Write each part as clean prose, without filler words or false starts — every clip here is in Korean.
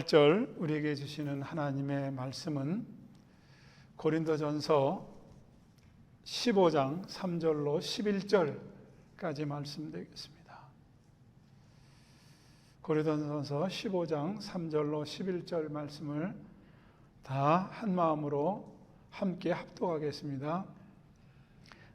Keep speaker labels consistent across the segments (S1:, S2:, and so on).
S1: 부활절 우리에게 주시는 하나님의 말씀은 고린도전서 15장 3절로 11절까지 말씀드리겠습니다. 고린도전서 15장 3절로 11절 말씀을 다 한마음으로 함께 합독하겠습니다.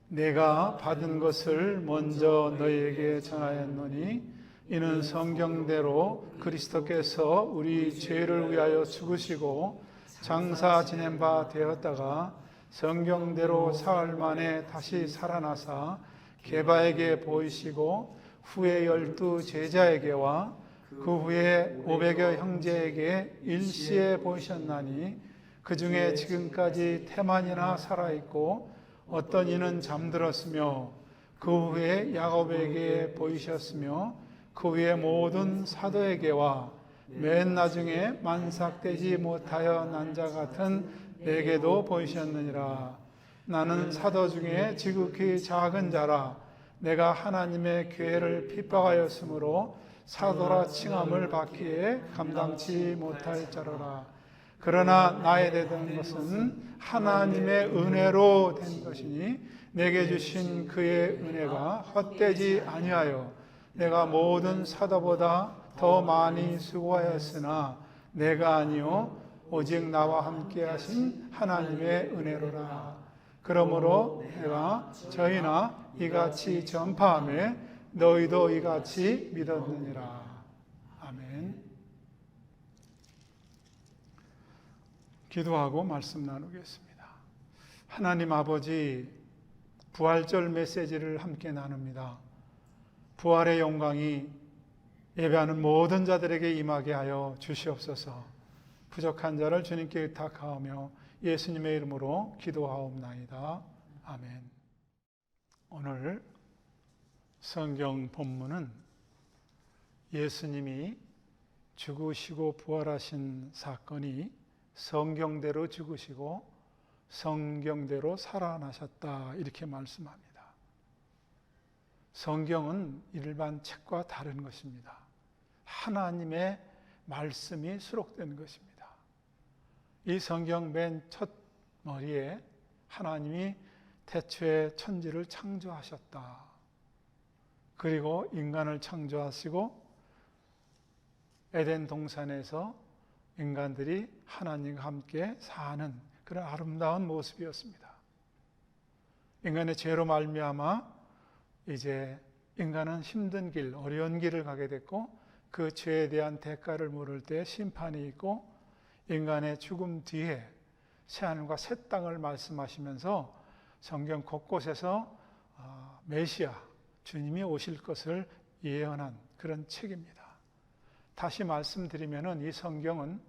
S1: 내가 받은 것을 먼저 너희에게 전하였노니 이는 성경대로 그리스도께서 우리 죄를 위하여 죽으시고 장사 지낸 바 되었다가 성경대로 사흘 만에 다시 살아나사 게바에게 보이시고 후에 12 제자에게와 그 후에 500여 형제에게 일시에 보이셨나니 그 중에 지금까지 태만이나 살아있고 어떤 이는 잠들었으며 그 후에 야곱에게 보이셨으며 그 위에 모든 사도에게와 맨 나중에 만삭되지 못하여 난 자 같은 내게도 보이셨느니라. 나는 사도 중에 지극히 작은 자라. 내가 하나님의 교회를 핍박하였으므로 사도라 칭함을 받기에 감당치 못할 자로라. 그러나 나에 대한 것은 하나님의 은혜로 된 것이니 내게 주신 그의 은혜가 헛되지 아니하여 내가 모든 사도보다 더 많이 수고하였으나 내가 아니요 오직 나와 함께 하신 하나님의 은혜로라. 그러므로 내가 저희나 이같이 전파하며 너희도 이같이 믿었느니라. 아멘. 기도하고 말씀 나누겠습니다. 하나님 아버지, 부활절 메시지를 함께 나눕니다. 부활의 영광이 예배하는 모든 자들에게 임하게 하여 주시옵소서. 부족한 자를 주님께 의탁하오며 예수님의 이름으로 기도하옵나이다. 아멘. 오늘 성경 본문은 예수님이 죽으시고 부활하신 사건이 성경대로 죽으시고 성경대로 살아나셨다, 이렇게 말씀합니다. 성경은 일반 책과 다른 것입니다. 하나님의 말씀이 수록된 것입니다. 이 성경 맨 첫 머리에 하나님이 태초에 천지를 창조하셨다. 그리고 인간을 창조하시고 에덴 동산에서 인간들이 하나님과 함께 사는 그런 아름다운 모습이었습니다. 인간의 죄로 말미암아 이제 인간은 힘든 길, 어려운 길을 가게 됐고 그 죄에 대한 대가를 물을 때 심판이 있고 인간의 죽음 뒤에 새하늘과 새 땅을 말씀하시면서 성경 곳곳에서 메시아, 주님이 오실 것을 예언한 그런 책입니다. 다시 말씀드리면 이 성경은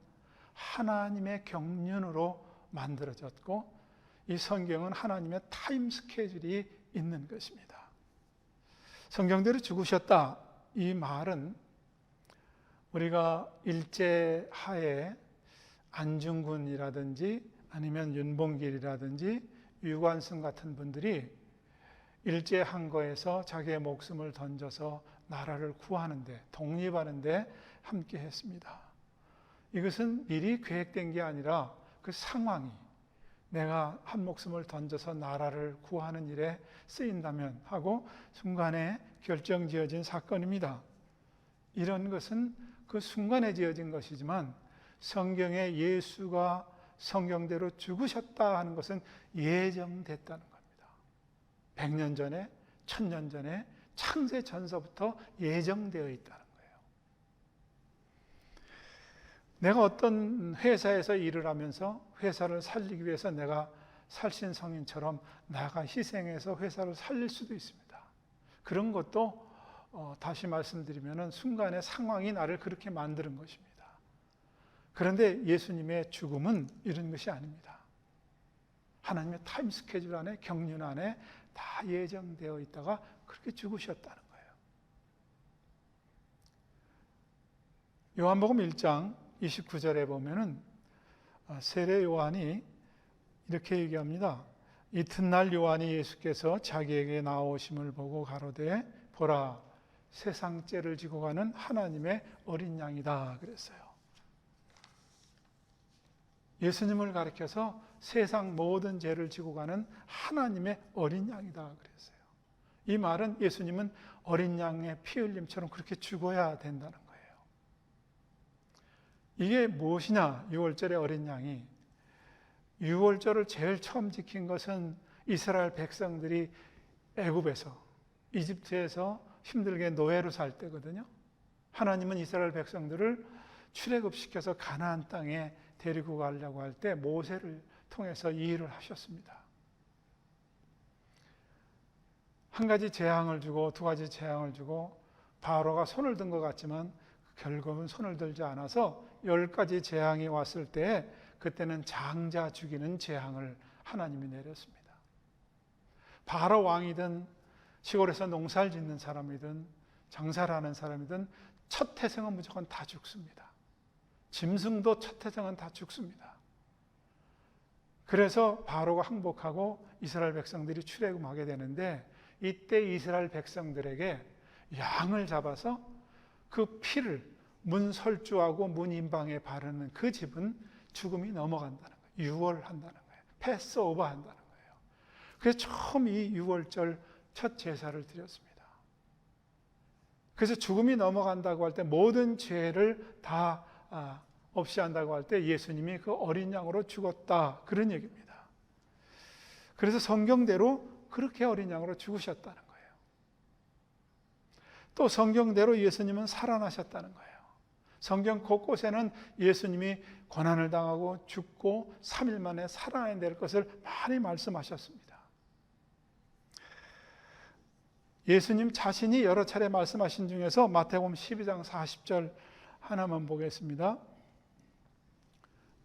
S1: 하나님의 경륜으로 만들어졌고 이 성경은 하나님의 타임 스케줄이 있는 것입니다. 성경대로 죽으셨다, 이 말은 우리가 일제하에 안중근이라든지 아니면 윤봉길이라든지 유관순 같은 분들이 일제한 거에서 자기의 목숨을 던져서 나라를 구하는데, 독립하는데 함께 했습니다. 이것은 미리 계획된 게 아니라 그 상황이 내가 한 목숨을 던져서 나라를 구하는 일에 쓰인다면 하고 순간에 결정지어진 사건입니다. 이런 것은 그 순간에 지어진 것이지만 성경에 예수가 성경대로 죽으셨다 하는 것은 예정됐다는 겁니다. 100년 전에, 1000년 전에 창세 전서부터 예정되어 있다는 거예요. 내가 어떤 회사에서 일을 하면서 회사를 살리기 위해서 내가 살신성인처럼 나가 희생해서 회사를 살릴 수도 있습니다. 그런 것도 다시 말씀드리면 순간의 상황이 나를 그렇게 만드는 것입니다. 그런데 예수님의 죽음은 이런 것이 아닙니다. 하나님의 타임 스케줄 안에, 경륜 안에 다 예정되어 있다가 그렇게 죽으셨다는 거예요. 요한복음 1장 29절에 보면은 세례 요한이 이렇게 얘기합니다. 이튿날 요한이 예수께서 자기에게 나오심을 보고 가로되 보라, 세상 죄를 지고 가는 하나님의 어린 양이다 그랬어요. 예수님을 가리켜서 세상 모든 죄를 지고 가는 하나님의 어린 양이다 그랬어요. 이 말은 예수님은 어린 양의 피 흘림처럼 그렇게 죽어야 된다는 거예요. 이게 무엇이냐? 유월절의 어린 양이, 유월절을 제일 처음 지킨 것은 이스라엘 백성들이 애굽에서, 이집트에서 힘들게 노예로 살 때거든요. 하나님은 이스라엘 백성들을 출애굽시켜서 가나안 땅에 데리고 가려고 할 때 모세를 통해서 이 일을 하셨습니다. 한 가지 재앙을 주고 두 가지 재앙을 주고 바로가 손을 든 것 같지만 결국은 손을 들지 않아서 10가지 재앙이 왔을 때 그때는 장자 죽이는 재앙을 하나님이 내렸습니다. 바로 왕이든 시골에서 농사를 짓는 사람이든 장사를 하는 사람이든 첫 태생은 무조건 다 죽습니다. 짐승도 첫 태생은 다 죽습니다. 그래서 바로가 항복하고 이스라엘 백성들이 출애굽하게 되는데, 이때 이스라엘 백성들에게 양을 잡아서 그 피를 문 설주하고 문 인방에 바르는 그 집은 죽음이 넘어간다는 거예요. 유월한다는 거예요. 패스오버 한다는 거예요. 그래서 처음 이 유월절 첫 제사를 드렸습니다. 그래서 죽음이 넘어간다고 할 때, 모든 죄를 다 없이 한다고 할 때 예수님이 그 어린 양으로 죽었다, 그런 얘기입니다. 그래서 성경대로 그렇게 어린 양으로 죽으셨다는 거예요. 또 성경대로 예수님은 살아나셨다는 거예요. 성경 곳곳에는 예수님이 고난을 당하고 죽고 3일 만에 살아날 것을 많이 말씀하셨습니다. 예수님 자신이 여러 차례 말씀하신 중에서 마태복음 12장 40절 하나만 보겠습니다.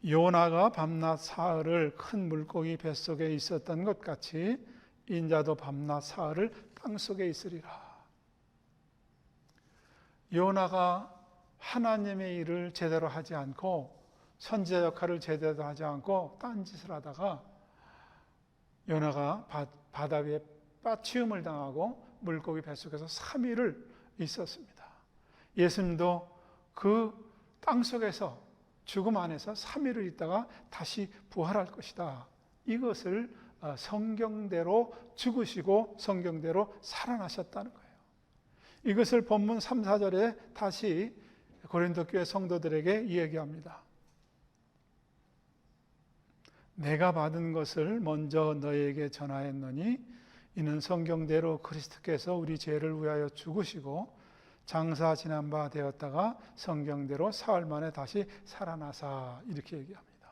S1: 요나가 밤낮 사흘을 큰 물고기 뱃속에 있었던 것 같이 인자도 밤낮 사흘을 땅속에 있으리라. 요나가 하나님의 일을 제대로 하지 않고 선지자 역할을 제대로 하지 않고 딴짓을 하다가 요나가 바다 위에 빠치움을 당하고 물고기 뱃속에서 3일을 있었습니다. 예수님도 그 땅속에서 죽음 안에서 3일을 있다가 다시 부활할 것이다. 이것을 성경대로 죽으시고 성경대로 살아나셨다는 거예요. 이것을 본문 3, 4절에 다시 고린도 교회 성도들에게 이야기합니다. 내가 받은 것을 먼저 너희에게 전하였노니 이는 성경대로 그리스도께서 우리 죄를 위하여 죽으시고 장사 지난 바 되었다가 성경대로 사흘 만에 다시 살아나사, 이렇게 얘기합니다.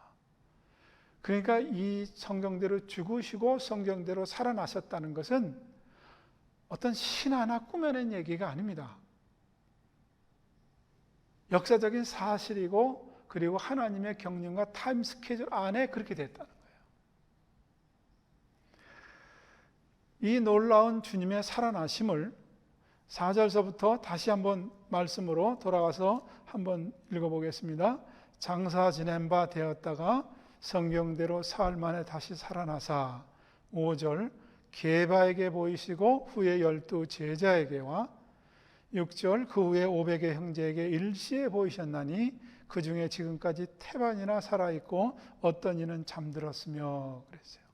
S1: 그러니까 이 성경대로 죽으시고 성경대로 살아나셨다는 것은 어떤 신 하나 꾸며낸 얘기가 아닙니다. 역사적인 사실이고, 그리고 하나님의 경륜과 타임 스케줄 안에 그렇게 됐다는 거예요. 이 놀라운 주님의 살아나심을 4절서부터 다시 한번 말씀으로 돌아가서 한번 읽어보겠습니다. 장사 지낸 바 되었다가 성경대로 사흘 만에 다시 살아나사. 5절 게바에게 보이시고 후에 12 제자에게와 6절 그 후에 500의 형제에게 일시에 보이셨나니 그 중에 지금까지 태반이나 살아있고 어떤 이는 잠들었으며, 그랬어요.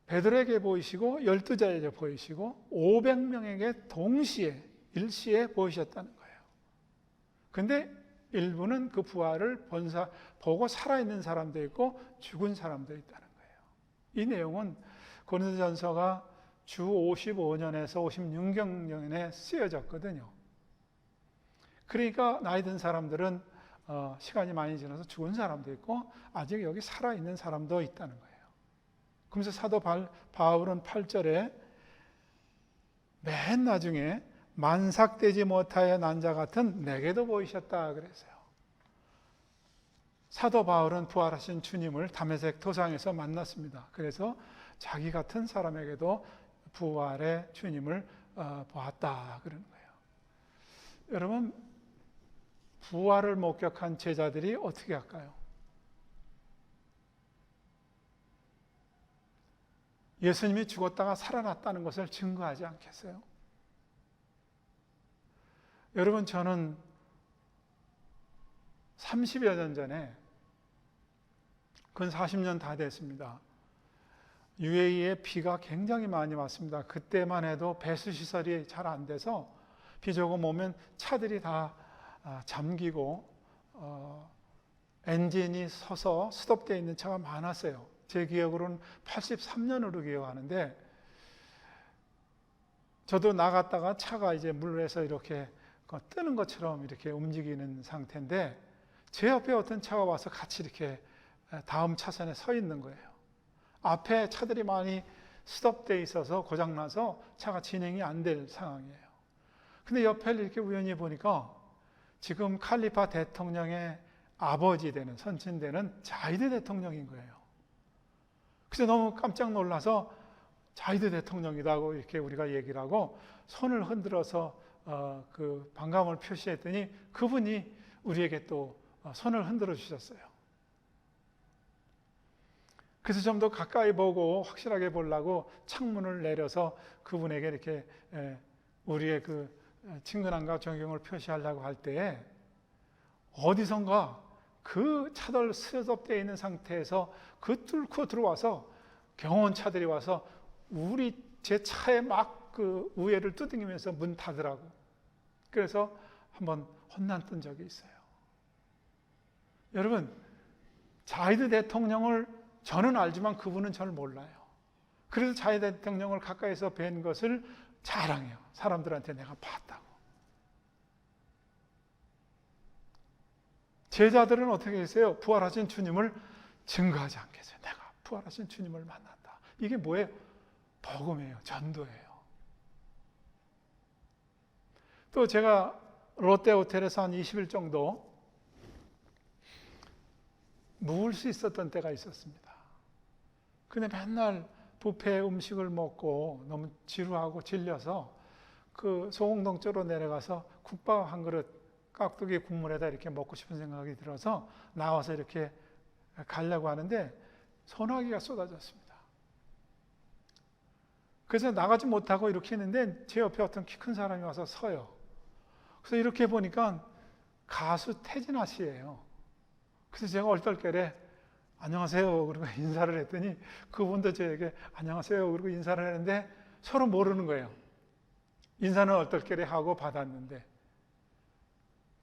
S1: 베드로에게 보이시고 12자에게 보이시고 500명에게 동시에 일시에 보이셨다는 거예요. 근데 일부는 그 부활을 보고 살아있는 사람도 있고 죽은 사람도 있다는 거예요. 이 내용은 고린도전서가 주 55년에서 56년에 쓰여졌거든요. 그러니까 나이 든 사람들은 시간이 많이 지나서 죽은 사람도 있고 아직 여기 살아있는 사람도 있다는 거예요. 그러면서 사도 바울은 8절에 맨 나중에 만삭되지 못하여 난 자 같은 내게도 보이셨다 그랬어요. 사도 바울은 부활하신 주님을 다메섹 도상에서 만났습니다. 그래서 자기 같은 사람에게도 부활의 주님을 보았다 그러는 거예요. 여러분, 부활을 목격한 제자들이 어떻게 할까요? 예수님이 죽었다가 살아났다는 것을 증거하지 않겠어요? 여러분, 저는 30여 년 전에, 근 40년 다 됐습니다. UAE에 비가 굉장히 많이 왔습니다. 그때만 해도 배수 시설이 잘 안 돼서 비 조금 오면 차들이 다 잠기고 엔진이 서서 스톱되어 있는 차가 많았어요. 제 기억으로는 83년으로 기억하는데, 저도 나갔다가 차가 이제 물에서 이렇게 뜨는 것처럼 이렇게 움직이는 상태인데, 제 옆에 어떤 차가 와서 같이 이렇게 다음 차선에 서 있는 거예요. 앞에 차들이 많이 스톱되어 있어서 고장나서 차가 진행이 안 될 상황이에요. 근데 옆에 이렇게 우연히 보니까 지금 칼리파 대통령의 아버지 되는, 선친 되는 자이드 대통령인 거예요. 그래서 너무 깜짝 놀라서 자이드 대통령이라고 이렇게 우리가 얘기를 하고 손을 흔들어서 그 반감을 표시했더니 그분이 우리에게 또 손을 흔들어 주셨어요. 그래서 좀 더 가까이 보고 확실하게 보려고 창문을 내려서 그분에게 이렇게 우리의 그 친근함과 존경을 표시하려고 할 때에 어디선가 그 차들 스톱되어 있는 상태에서 그 뚫고 들어와서 경호원차들이 와서 제 차에 막 그 우회를 두드리면서 문 닫으라고. 그래서 한번 혼났던 적이 있어요. 여러분, 자이드 대통령을 저는 알지만 그분은 저를 몰라요. 그래서 자이드 대통령을 가까이서 뵌 것을 자랑해요. 사람들한테 내가 봤다고. 제자들은 어떻게 했어요? 부활하신 주님을 증거하지 않겠어요. 내가 부활하신 주님을 만났다. 이게 뭐예요? 복음이에요. 전도예요. 또 제가 롯데호텔에서 한 20일 정도 묵을 수 있었던 때가 있었습니다. 근데 맨날 뷔페 음식을 먹고 너무 지루하고 질려서 그 소공동 쪽으로 내려가서 국밥 한 그릇 깍두기 국물에다 이렇게 먹고 싶은 생각이 들어서 나와서 이렇게 가려고 하는데 소나기가 쏟아졌습니다. 그래서 나가지 못하고 이렇게 했는데 제 옆에 어떤 키 큰 사람이 와서 서요. 그래서 이렇게 보니까 가수 태진아 씨예요. 그래서 제가 얼떨결에 안녕하세요 그리고 인사를 했더니 그분도 저에게 안녕하세요 그리고 인사를 했는데 서로 모르는 거예요. 인사는 얼떨결에 하고 받았는데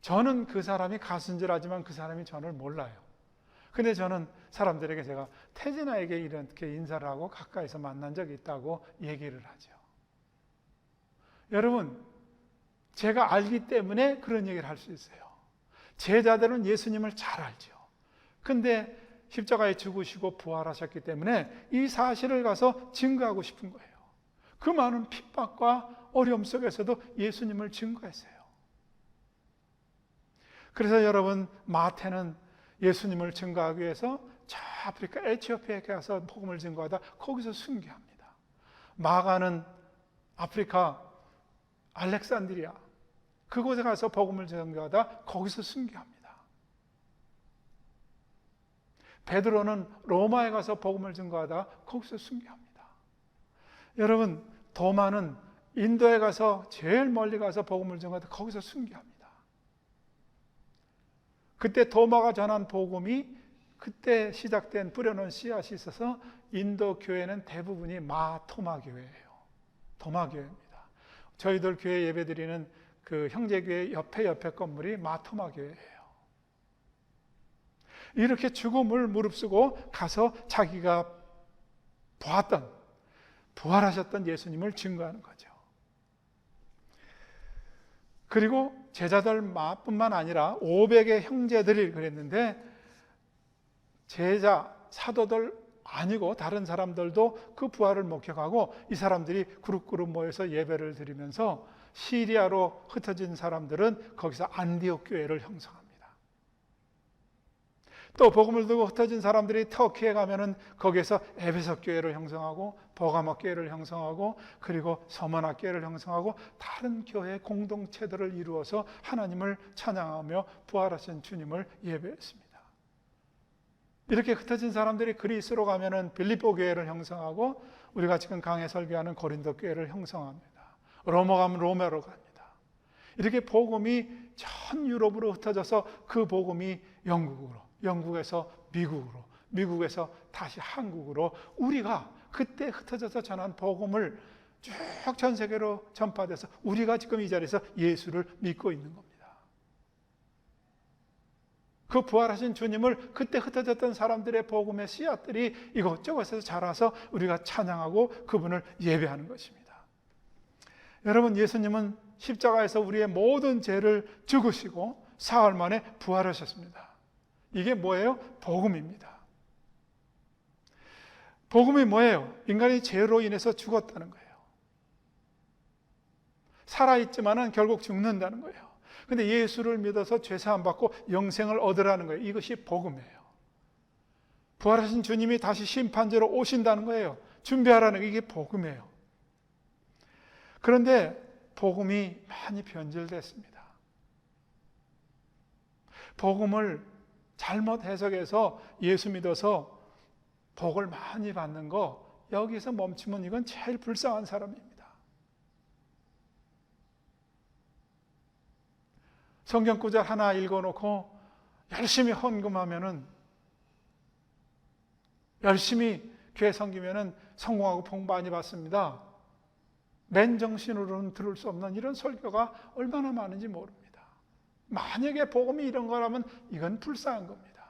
S1: 저는 그 사람이 가수인 줄 알지만 그 사람이 저를 몰라요. 근데 저는 사람들에게 제가 태진아에게 이렇게 인사를 하고 가까이서 만난 적이 있다고 얘기를 하죠. 여러분, 제가 알기 때문에 그런 얘기를 할 수 있어요. 제자들은 예수님을 잘 알죠. 근데 십자가에 죽으시고 부활하셨기 때문에 이 사실을 가서 증거하고 싶은 거예요. 그 많은 핍박과 어려움 속에서도 예수님을 증거했어요. 그래서 여러분, 마태는 예수님을 증거하기 위해서 저 아프리카 에티오피아에 가서 복음을 증거하다 거기서 순교합니다. 마가는 아프리카 알렉산드리아 그곳에 가서 복음을 증거하다 거기서 순교합니다. 베드로는 로마에 가서 복음을 증거하다 거기서 순교합니다. 여러분, 도마는 인도에 가서 제일 멀리 가서 복음을 증거하다 거기서 순교합니다. 그때 도마가 전한 복음이 그때 시작된 뿌려놓은 씨앗이 있어서 인도 교회는 대부분이 마토마 교회예요. 도마 교회입니다. 저희들 교회 예배드리는 그 형제교회 옆에 건물이 마토마 교회예요. 이렇게 죽음을 무릅쓰고 가서 자기가 보았던 부활하셨던 예수님을 증거하는 거죠. 그리고 제자들뿐만 아니라 500의 형제들이 그랬는데 제자, 사도들 아니고 다른 사람들도 그 부활을 목격하고 이 사람들이 그룹 모여서 예배를 드리면서 시리아로 흩어진 사람들은 거기서 안디옥 교회를 형성합니다. 또 복음을 두고 흩어진 사람들이 터키에 가면은 거기에서 에베소 교회를 형성하고 버가모 교회를 형성하고 그리고 서머나 교회를 형성하고 다른 교회 공동체들을 이루어서 하나님을 찬양하며 부활하신 주님을 예배했습니다. 이렇게 흩어진 사람들이 그리스로 가면은 빌립보 교회를 형성하고 우리가 지금 강해 설교하는 고린도 교회를 형성합니다. 로마 가면 로마로 갑니다. 이렇게 복음이 전 유럽으로 흩어져서 그 복음이 영국으로, 영국에서 미국으로, 미국에서 다시 한국으로 우리가 그때 흩어져서 전한 복음을 쭉 전 세계로 전파돼서 우리가 지금 이 자리에서 예수를 믿고 있는 겁니다. 그 부활하신 주님을 그때 흩어졌던 사람들의 복음의 씨앗들이 이곳저곳에서 자라서 우리가 찬양하고 그분을 예배하는 것입니다. 여러분, 예수님은 십자가에서 우리의 모든 죄를 죽으시고 사흘 만에 부활하셨습니다. 이게 뭐예요? 복음입니다. 복음이 뭐예요? 인간이 죄로 인해서 죽었다는 거예요. 살아있지만은 결국 죽는다는 거예요. 근데 예수를 믿어서 죄사함 받고 영생을 얻으라는 거예요. 이것이 복음이에요. 부활하신 주님이 다시 심판제로 오신다는 거예요. 준비하라는 게 이게 복음이에요. 그런데 복음이 많이 변질됐습니다. 복음을 잘못 해석해서 예수 믿어서 복을 많이 받는 거, 여기서 멈추면 이건 제일 불쌍한 사람입니다. 성경 구절 하나 읽어놓고 열심히 헌금하면은, 열심히 교회 섬기면은 성공하고 복 많이 받습니다. 맨정신으로는 들을 수 없는 이런 설교가 얼마나 많은지 모릅니다. 만약에 복음이 이런 거라면 이건 불쌍한 겁니다.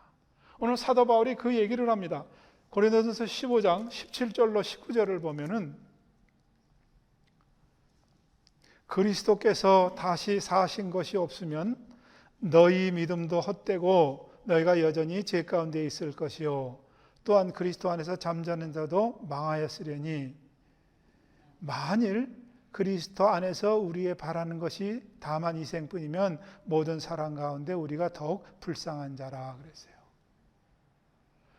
S1: 오늘 사도 바울이 그 얘기를 합니다. 고린도전서 15장 17절로 19절을 보면은 그리스도께서 다시 사신 것이 없으면 너희 믿음도 헛되고 너희가 여전히 죄 가운데 있을 것이요 또한 그리스도 안에서 잠자는 자도 망하였으려니 만일 그리스도 안에서 우리의 바라는 것이 다만 이생뿐이면 모든 사람 가운데 우리가 더욱 불쌍한 자라 그랬어요.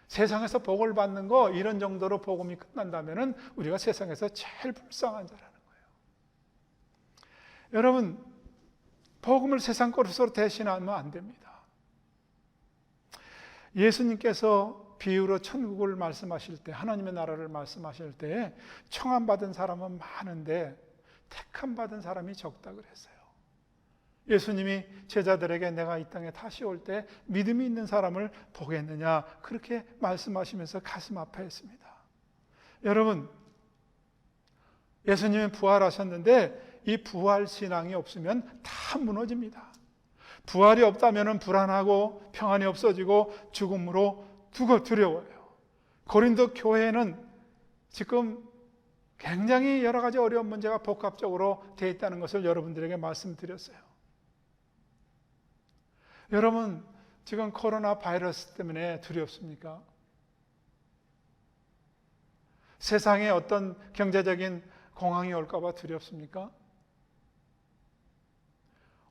S1: 세상에서 복을 받는 거 이런 정도로 복음이 끝난다면은 우리가 세상에서 제일 불쌍한 자라는 거예요. 여러분, 복음을 세상 것으로 대신하면 안 됩니다. 예수님께서 비유로 천국을 말씀하실 때, 하나님의 나라를 말씀하실 때 청함받은 사람은 많은데 택함받은 사람이 적다 그랬어요. 예수님이 제자들에게 내가 이 땅에 다시 올 때 믿음이 있는 사람을 보겠느냐, 그렇게 말씀하시면서 가슴 아파했습니다. 여러분, 예수님이 부활하셨는데 이 부활 신앙이 없으면 다 무너집니다. 부활이 없다면 불안하고 평안이 없어지고 죽음으로 두려워요. 고린도 교회는 지금 굉장히 여러 가지 어려운 문제가 복합적으로 되어 있다는 것을 여러분들에게 말씀드렸어요. 여러분, 지금 코로나 바이러스 때문에 두렵습니까? 세상에 어떤 경제적인 공황이 올까 봐 두렵습니까?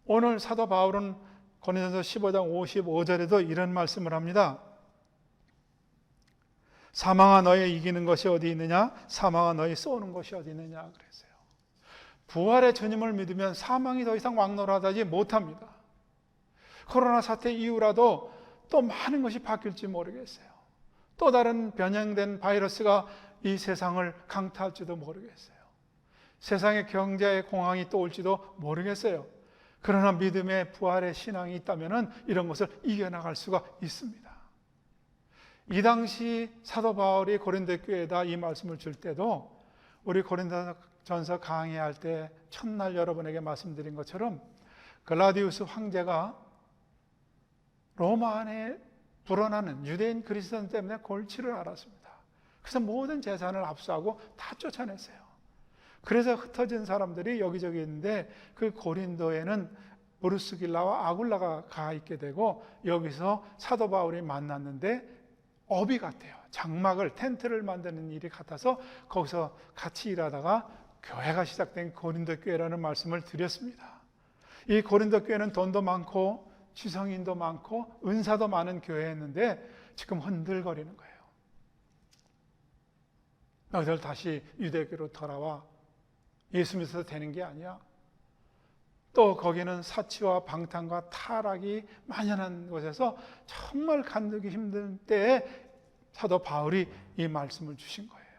S1: 오늘 사도 바울은 고린도전서 15장 55절에도 이런 말씀을 합니다. 사망아 너희 이기는 것이 어디 있느냐? 사망아 너희 쏘는 것이 어디 있느냐? 그랬어요. 부활의 주님을 믿으면 사망이 더 이상 왕노릇하지 못합니다. 코로나 사태 이후라도 또 많은 것이 바뀔지 모르겠어요. 또 다른 변형된 바이러스가 이 세상을 강타할지도 모르겠어요. 세상의 경제의 공황이 또 올지도 모르겠어요. 그러나 믿음의 부활의 신앙이 있다면 이런 것을 이겨나갈 수가 있습니다. 이 당시 사도 바울이 고린도 교회에다 이 말씀을 줄 때도 우리 고린도전서 강의할 때 첫날 여러분에게 말씀드린 것처럼 글라디우스 황제가 로마 안에 불어나는 유대인 그리스도인 때문에 골치를 앓았습니다. 그래서 모든 재산을 압수하고 다 쫓아냈어요. 그래서 흩어진 사람들이 여기저기 있는데 그 고린도에는 브루스길라와 아굴라가 가 있게 되고 여기서 사도 바울이 만났는데 업이 같아요. 장막을, 텐트를 만드는 일이 같아서 거기서 같이 일하다가 교회가 시작된 고린도 교회라는 말씀을 드렸습니다. 이 고린도 교회는 돈도 많고 지성인도 많고 은사도 많은 교회였는데 지금 흔들거리는 거예요. 너희들 다시 유대교로 돌아와. 예수 믿어서 되는 게 아니야. 또 거기는 사치와 방탕과 타락이 만연한 곳에서 정말 간두기 힘든 때에 사도 바울이 이 말씀을 주신 거예요.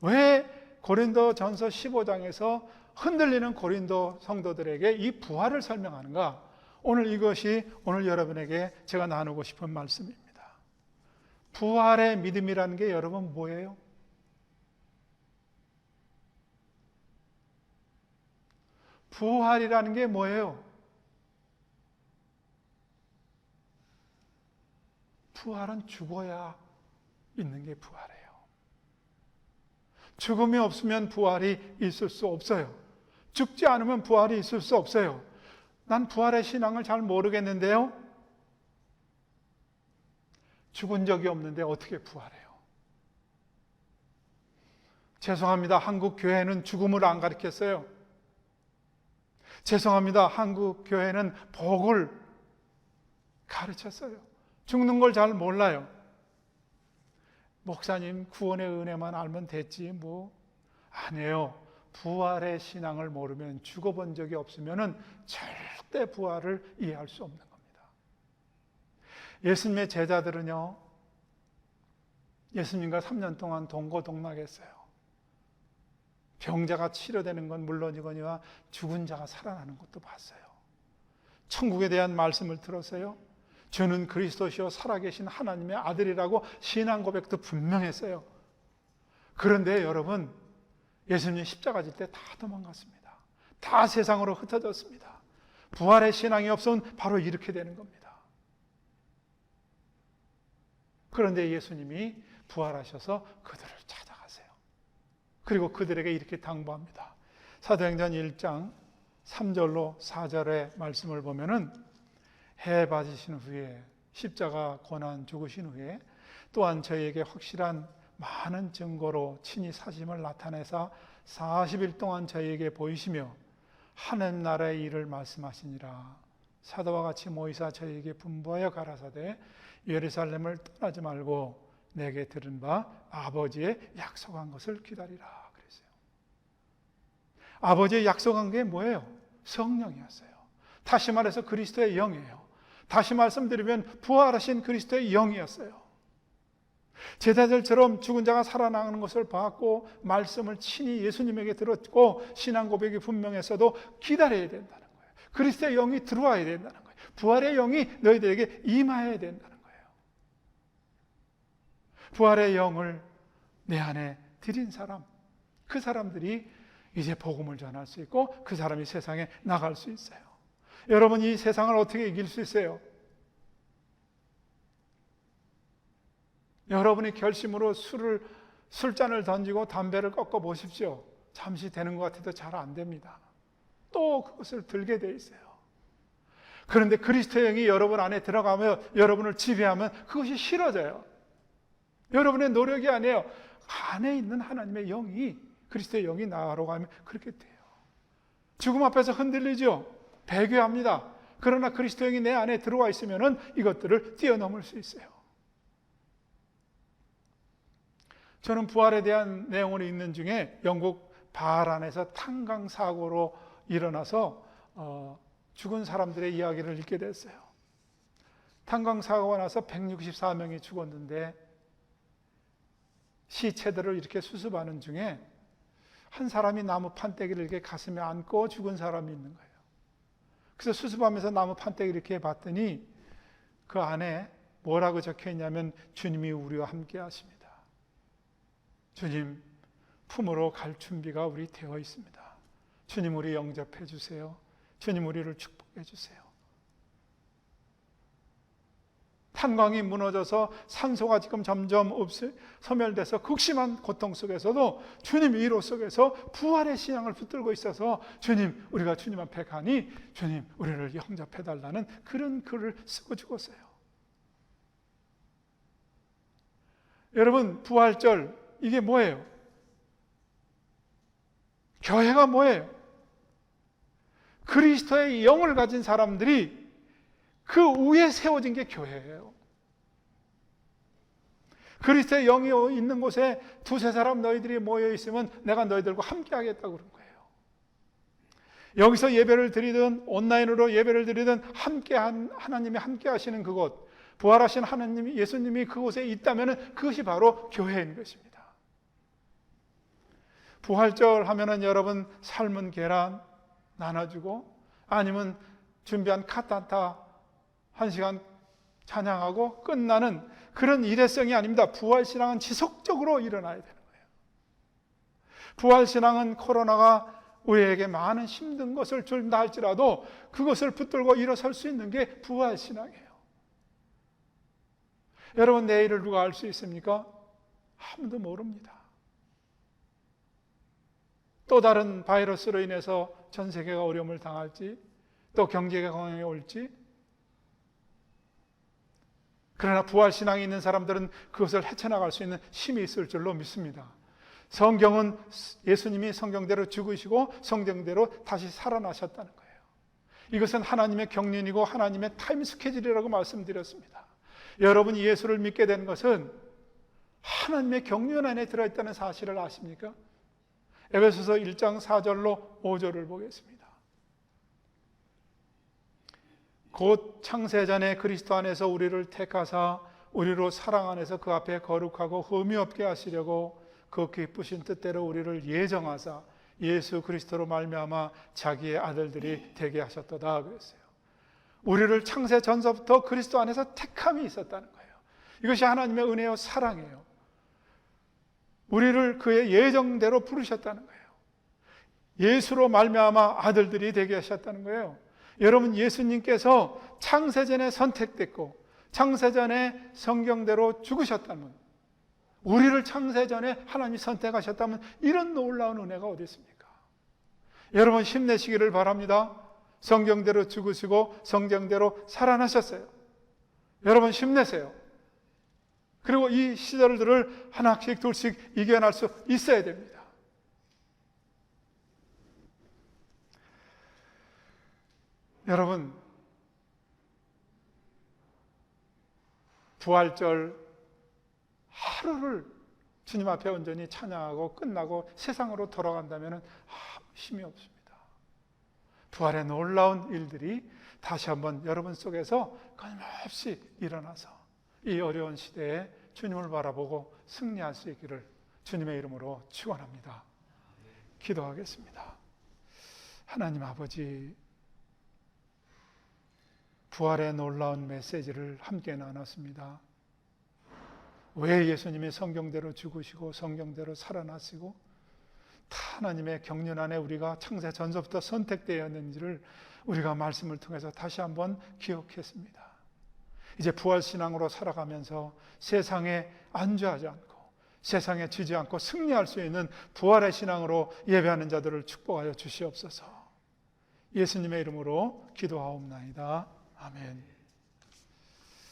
S1: 왜 고린도전서 15장에서 흔들리는 고린도 성도들에게 이 부활을 설명하는가? 오늘 이것이 오늘 여러분에게 제가 나누고 싶은 말씀입니다. 부활의 믿음이라는 게 여러분 뭐예요? 부활이라는 게 뭐예요? 부활은 죽어야 있는 게 부활이에요. 죽음이 없으면 부활이 있을 수 없어요. 죽지 않으면 부활이 있을 수 없어요. 난 부활의 신앙을 잘 모르겠는데요. 죽은 적이 없는데 어떻게 부활해요? 죄송합니다. 한국 교회는 죽음을 안 가르쳤어요. 죄송합니다. 한국 교회는 복을 가르쳤어요. 죽는 걸 잘 몰라요. 목사님 구원의 은혜만 알면 됐지 뭐 아니에요. 부활의 신앙을 모르면, 죽어본 적이 없으면 절대 부활을 이해할 수 없는 겁니다. 예수님의 제자들은요, 예수님과 3년 동안 동고동락했어요. 병자가 치료되는 건 물론이거니와 죽은 자가 살아나는 것도 봤어요. 천국에 대한 말씀을 들었어요. 주는 그리스도시요 살아계신 하나님의 아들이라고 신앙 고백도 분명했어요. 그런데 여러분, 예수님 십자가 질 때 다 도망갔습니다. 다 세상으로 흩어졌습니다. 부활의 신앙이 없으면 바로 이렇게 되는 겁니다. 그런데 예수님이 부활하셔서 그들을 찾아가세요. 그리고 그들에게 이렇게 당부합니다. 사도행전 1장 3절로 4절의 말씀을 보면은 해 받으신 후에, 십자가 고난 죽으신 후에 또한 저희에게 확실한 많은 증거로 친히 사심을 나타내사 40일 동안 저희에게 보이시며 하나님 나라의 일을 말씀하시니라. 사도와 같이 모이사 저희에게 분부하여 가라사대 예루살렘을 떠나지 말고 내게 들은 바 아버지의 약속한 것을 기다리라 그랬어요. 아버지의 약속한 게 뭐예요? 성령이었어요. 다시 말해서 그리스도의 영이에요. 다시 말씀드리면 부활하신 그리스도의 영이었어요. 제자들처럼 죽은 자가 살아나는 것을 봤고 말씀을 친히 예수님에게 들었고 신앙 고백이 분명했어도 기다려야 된다는 거예요. 그리스도의 영이 들어와야 된다는 거예요. 부활의 영이 너희들에게 임하여야 된다는 거예요. 부활의 영을 내 안에 들인 사람, 그 사람들이 이제 복음을 전할 수 있고 그 사람이 세상에 나갈 수 있어요. 여러분, 이 세상을 어떻게 이길 수 있어요? 여러분이 결심으로 술잔을 던지고 담배를 꺾어 보십시오. 잠시 되는 것 같아도 잘 안 됩니다. 또 그것을 들게 돼 있어요. 그런데 그리스도의 영이 여러분 안에 들어가며 여러분을 지배하면 그것이 싫어져요. 여러분의 노력이 아니에요. 안에 있는 하나님의 영이, 그리스도의 영이 나로 가면 그렇게 돼요. 죽음 앞에서 흔들리죠. 배교합니다. 그러나 그리스도 영이 내 안에 들어와 있으면 이것들을 뛰어넘을 수 있어요. 저는 부활에 대한 내용을 읽는 중에 영국 바란에서 탄광 사고로 일어나서 죽은 사람들의 이야기를 읽게 됐어요. 탄광 사고가 나서 164명이 죽었는데 시체들을 이렇게 수습하는 중에 한 사람이 나무 판때기를 이렇게 가슴에 안고 죽은 사람이 있는 거예요. 그래서 수습하면서 나무 판때기를 이렇게 봤더니 그 안에 뭐라고 적혀 있냐면 주님이 우리와 함께 하십니다. 주님 품으로 갈 준비가 우리 되어 있습니다. 주님 우리 영접해 주세요. 주님 우리를 축복해 주세요. 탄광이 무너져서 산소가 지금 점점 소멸돼서 극심한 고통 속에서도 주님 위로 속에서 부활의 신앙을 붙들고 있어서 주님 우리가 주님 앞에 가니 주님 우리를 영접해 달라는 그런 글을 쓰고 죽었어요. 여러분, 부활절 이게 뭐예요? 교회가 뭐예요? 그리스도의 영을 가진 사람들이 그 위에 세워진 게 교회예요. 그리스도의 영이 있는 곳에 두세 사람 너희들이 모여 있으면 내가 너희들과 함께 하겠다고 그런 거예요. 여기서 예배를 드리든 온라인으로 예배를 드리든 하나님이 함께 하시는 그곳, 부활하신 하나님이 예수님이 그곳에 있다면 그것이 바로 교회인 것입니다. 부활절 하면은 여러분 삶은 계란 나눠주고 아니면 준비한 카타타 1시간 찬양하고 끝나는 그런 일회성이 아닙니다. 부활신앙은 지속적으로 일어나야 되는 거예요. 부활신앙은 코로나가 우리에게 많은 힘든 것을 준다 할지라도 그것을 붙들고 일어설 수 있는 게 부활신앙이에요. 여러분, 내일을 누가 알 수 있습니까? 아무도 모릅니다. 또 다른 바이러스로 인해서 전 세계가 어려움을 당할지, 또 경제가 공황에 올지. 그러나 부활신앙이 있는 사람들은 그것을 헤쳐나갈 수 있는 힘이 있을 줄로 믿습니다. 성경은 예수님이 성경대로 죽으시고 성경대로 다시 살아나셨다는 거예요. 이것은 하나님의 경륜이고 하나님의 타임 스케줄이라고 말씀드렸습니다. 여러분이 예수를 믿게 된 것은 하나님의 경륜 안에 들어있다는 사실을 아십니까? 에베소서 1장 4절로 5절을 보겠습니다. 곧 창세전에 그리스도 안에서 우리를 택하사 우리로 사랑 안에서 그 앞에 거룩하고 흠이 없게 하시려고 그 기쁘신 뜻대로 우리를 예정하사 예수 그리스도로 말미암아 자기의 아들들이 되게 하셨도다 그랬어요. 우리를 창세 전서부터 그리스도 안에서 택함이 있었다는 거예요. 이것이 하나님의 은혜요 사랑이에요. 우리를 그의 예정대로 부르셨다는 거예요. 예수로 말미암아 아들들이 되게 하셨다는 거예요. 여러분, 예수님께서 창세전에 선택됐고 창세전에 성경대로 죽으셨다면, 우리를 창세전에 하나님이 선택하셨다면 이런 놀라운 은혜가 어디 있습니까? 여러분, 힘내시기를 바랍니다. 성경대로 죽으시고 성경대로 살아나셨어요. 여러분, 힘내세요. 그리고 이 시절들을 하나씩 둘씩 이겨낼 수 있어야 됩니다. 여러분, 부활절 하루를 주님 앞에 온전히 찬양하고 끝나고 세상으로 돌아간다면 힘이 없습니다. 부활의 놀라운 일들이 다시 한번 여러분 속에서 끊임없이 일어나서 이 어려운 시대에 주님을 바라보고 승리할 수 있기를 주님의 이름으로 축원합니다. 기도하겠습니다. 하나님 아버지, 부활의 놀라운 메시지를 함께 나눴습니다. 왜 예수님이 성경대로 죽으시고 성경대로 살아나시고 하나님의 경륜 안에 우리가 창세 전서부터 선택되었는지를 우리가 말씀을 통해서 다시 한번 기억했습니다. 이제 부활신앙으로 살아가면서 세상에 안주하지 않고 세상에 지지 않고 승리할 수 있는 부활의 신앙으로 예배하는 자들을 축복하여 주시옵소서. 예수님의 이름으로 기도하옵나이다. 아멘.